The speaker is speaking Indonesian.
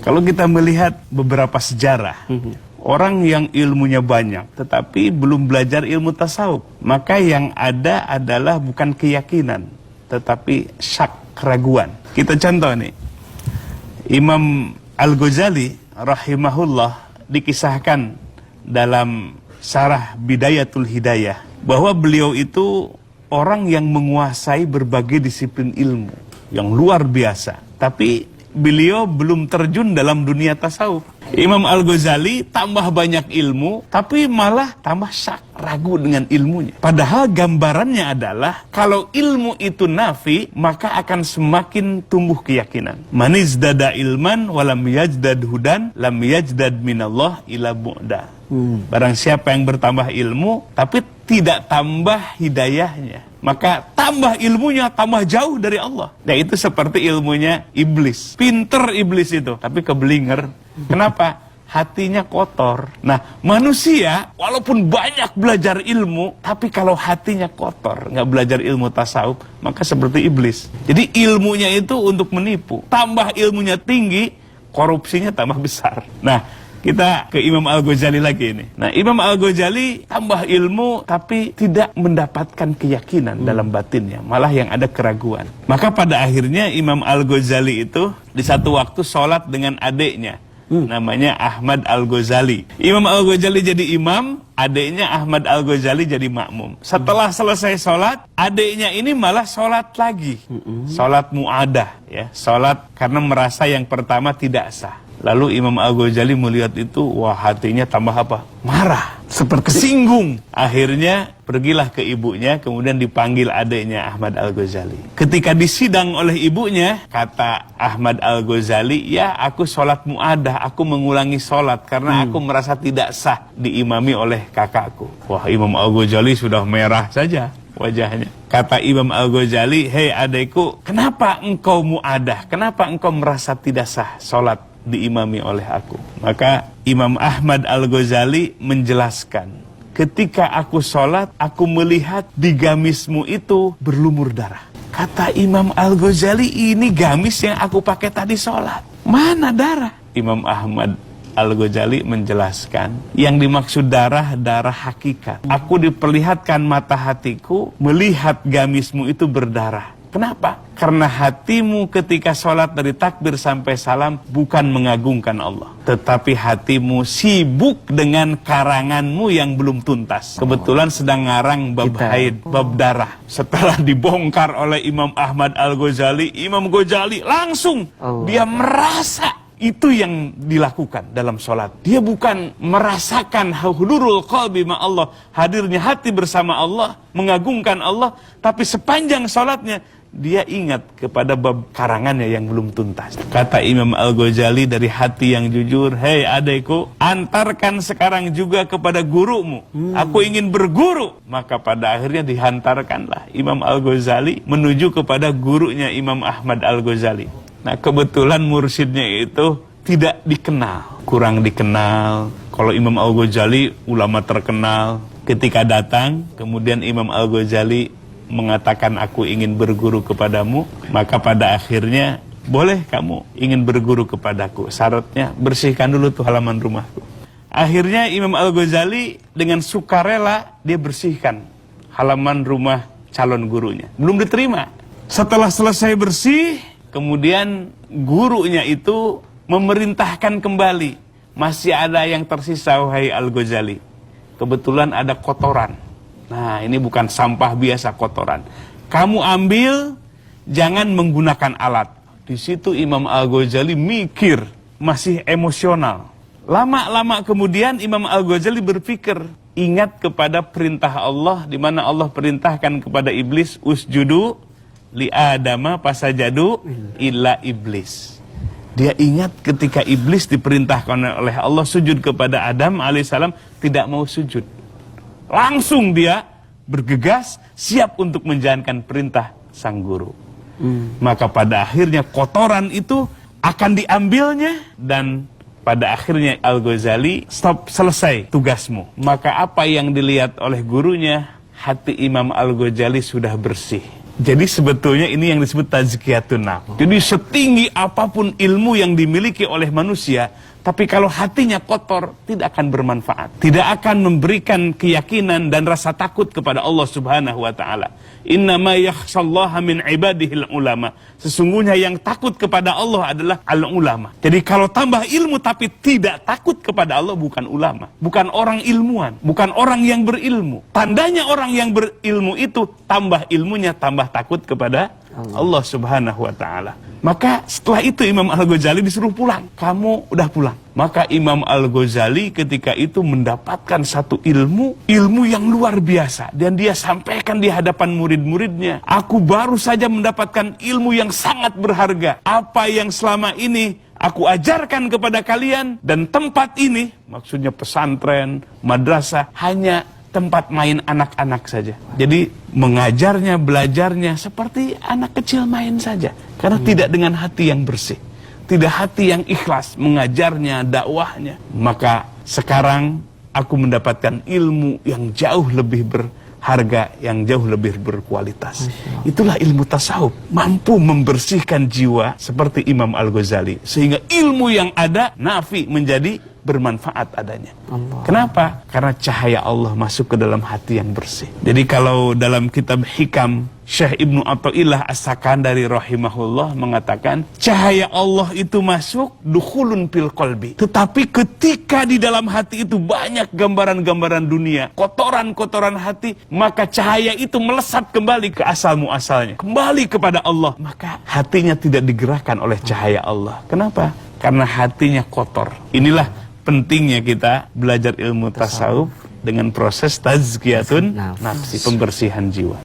Kalau kita melihat beberapa sejarah, orang yang ilmunya banyak tetapi belum belajar ilmu tasawuf, maka yang ada adalah bukan keyakinan tetapi syak, keraguan. Kita contoh nih, Imam Al-Ghazali rahimahullah dikisahkan dalam Syarah Bidayatul Hidayah bahwa beliau itu orang yang menguasai berbagai disiplin ilmu yang luar biasa, tapi beliau belum terjun dalam dunia tasawuf. Imam Al-Ghazali tambah banyak ilmu, tapi malah tambah syak, ragu dengan ilmunya. Padahal gambarannya adalah kalau ilmu itu nafi, maka akan semakin tumbuh keyakinan. Manizdada ilman walam yajdad hudan lam yajdad minallah ila bu'da. Barang siapa yang bertambah ilmu tapi tidak tambah hidayahnya, maka tambah ilmunya tambah jauh dari Allah. Nah, itu seperti ilmunya iblis. Pinter iblis itu, tapi kebelinger. Kenapa? Hatinya kotor. Nah, manusia walaupun banyak belajar ilmu, tapi kalau hatinya kotor, nggak belajar ilmu tasawuf, maka seperti iblis. Jadi ilmunya itu untuk menipu. Tambah ilmunya tinggi, korupsinya tambah besar. Nah, kita ke Imam Al-Ghazali lagi ini. Nah, Imam Al-Ghazali tambah ilmu tapi tidak mendapatkan keyakinan dalam batinnya, malah yang ada keraguan. Maka pada akhirnya Imam Al-Ghazali itu di satu waktu sholat dengan adiknya, namanya Ahmad Al-Ghazali. Imam Al-Ghazali jadi imam, adiknya Ahmad Al-Ghazali jadi makmum. Setelah selesai sholat, adiknya ini malah sholat lagi, sholat mu'adah, ya, sholat karena merasa yang pertama tidak sah. Lalu Imam Al-Ghazali melihat itu, wah, hatinya tambah apa? Marah, seperti kesinggung. Akhirnya pergilah ke ibunya, kemudian dipanggil adiknya Ahmad Al-Ghazali. Ketika disidang oleh ibunya, kata Ahmad Al-Ghazali, ya, aku sholat mu'adah, aku mengulangi sholat karena aku merasa tidak sah diimami oleh kakakku. Wah, Imam Al-Ghazali sudah merah saja wajahnya. Kata Imam Al-Ghazali, hei adikku, kenapa engkau mu'adah? Kenapa engkau merasa tidak sah sholat diimami oleh aku? Maka Imam Ahmad Al-Ghazali menjelaskan, ketika aku sholat, aku melihat di gamismu itu berlumur darah. Kata Imam Al-Ghazali, ini gamis yang aku pakai tadi sholat, mana darah? Imam Ahmad Al-Ghazali menjelaskan, yang dimaksud darah, darah hakikat. Aku diperlihatkan mata hatiku melihat gamismu itu berdarah. Kenapa? Karena hatimu ketika sholat dari takbir sampai salam bukan mengagungkan Allah, tetapi hatimu sibuk dengan karanganmu yang belum tuntas. Kebetulan sedang ngarang bab haid, bab darah. Setelah dibongkar oleh Imam Ahmad Al-Ghazali, Imam Ghazali langsung dia merasa itu yang dilakukan dalam sholat. Dia bukan merasakan hudurul qalbi ma Allah, hadirnya hati bersama Allah, mengagungkan Allah, tapi sepanjang sholatnya dia ingat kepada bab karangannya yang belum tuntas. Kata Imam Al-Ghazali dari hati yang jujur, hei adekku, antarkan sekarang juga kepada gurumu. Aku ingin berguru. Maka pada akhirnya dihantarkanlah Imam Al-Ghazali menuju kepada gurunya Imam Ahmad Al-Ghazali. Nah, kebetulan mursyidnya itu tidak dikenal, kurang dikenal. Kalau Imam Al-Ghazali ulama terkenal. Ketika datang, kemudian Imam Al-Ghazali mengatakan, aku ingin berguru kepadamu, maka pada akhirnya, boleh kamu ingin berguru kepadaku, syaratnya bersihkan dulu tuh halaman rumahku. Akhirnya Imam Al-Ghazali dengan sukarela dia bersihkan halaman rumah calon gurunya. Belum diterima. Setelah selesai bersih, kemudian gurunya itu memerintahkan kembali, masih ada yang tersisa wahai Al-Ghazali. Kebetulan ada kotoran. Nah, ini bukan sampah biasa, kotoran. Kamu ambil, jangan menggunakan alat. Di situ Imam Al-Ghazali mikir, masih emosional. Lama-lama kemudian Imam Al-Ghazali berpikir, ingat kepada perintah Allah, di mana Allah perintahkan kepada iblis, usjudu li adama fasajadu illa iblis. Dia ingat ketika iblis diperintahkan oleh Allah sujud kepada Adam alaihissalam, tidak mau sujud. Langsung dia bergegas, siap untuk menjalankan perintah sang guru. Maka pada akhirnya kotoran itu akan diambilnya, dan pada akhirnya Al-Ghazali, stop, selesai tugasmu. Maka apa yang dilihat oleh gurunya, hati Imam Al-Ghazali sudah bersih. Jadi sebetulnya ini yang disebut tazkiyatun nafs. Jadi setinggi apapun ilmu yang dimiliki oleh manusia, tapi kalau hatinya kotor, tidak akan bermanfaat. Tidak akan memberikan keyakinan dan rasa takut kepada Allah Subhanahu wa Ta'ala. Innama yakhshallaha min ibadihil ulama. Sesungguhnya yang takut kepada Allah adalah al-ulama. Jadi kalau tambah ilmu tapi tidak takut kepada Allah, bukan ulama, bukan orang ilmuwan, bukan orang yang berilmu. Tandanya orang yang berilmu itu tambah ilmunya, tambah takut kepada Allah Subhanahu wa Ta'ala. Maka setelah itu Imam Al-Ghazali disuruh pulang. Kamu udah pulang. Maka Imam Al-Ghazali ketika itu mendapatkan satu ilmu yang luar biasa. Dan dia sampaikan di hadapan murid-muridnya. Aku baru saja mendapatkan ilmu yang sangat berharga. Apa yang selama ini aku ajarkan kepada kalian, dan tempat ini, maksudnya pesantren, madrasah, hanya tempat main anak-anak saja. Jadi mengajarnya, belajarnya seperti anak kecil main saja. Karena tidak dengan hati yang bersih, tidak hati yang ikhlas mengajarnya, dakwahnya. Maka sekarang aku mendapatkan ilmu yang jauh lebih berharga, yang jauh lebih berkualitas. Itulah ilmu tasawuf, mampu membersihkan jiwa seperti Imam Al-Ghazali, sehingga ilmu yang ada nafi menjadi bermanfaat adanya. Kenapa? Karena cahaya Allah masuk ke dalam hati yang bersih. Jadi kalau dalam kitab Hikam, Syekh Ibnu Athaillah As-Sakandari rahimahullah mengatakan, cahaya Allah itu masuk dukhulun fil qalbi. Tetapi ketika di dalam hati itu banyak gambaran-gambaran dunia, kotoran-kotoran hati, maka cahaya itu melesat kembali ke asal muasalnya, kembali kepada Allah. Maka hatinya tidak digerakkan oleh cahaya Allah. Kenapa? Karena hatinya kotor. Inilah pentingnya kita belajar ilmu tasawuf dengan proses tazkiyatun nafsi, pembersihan jiwa.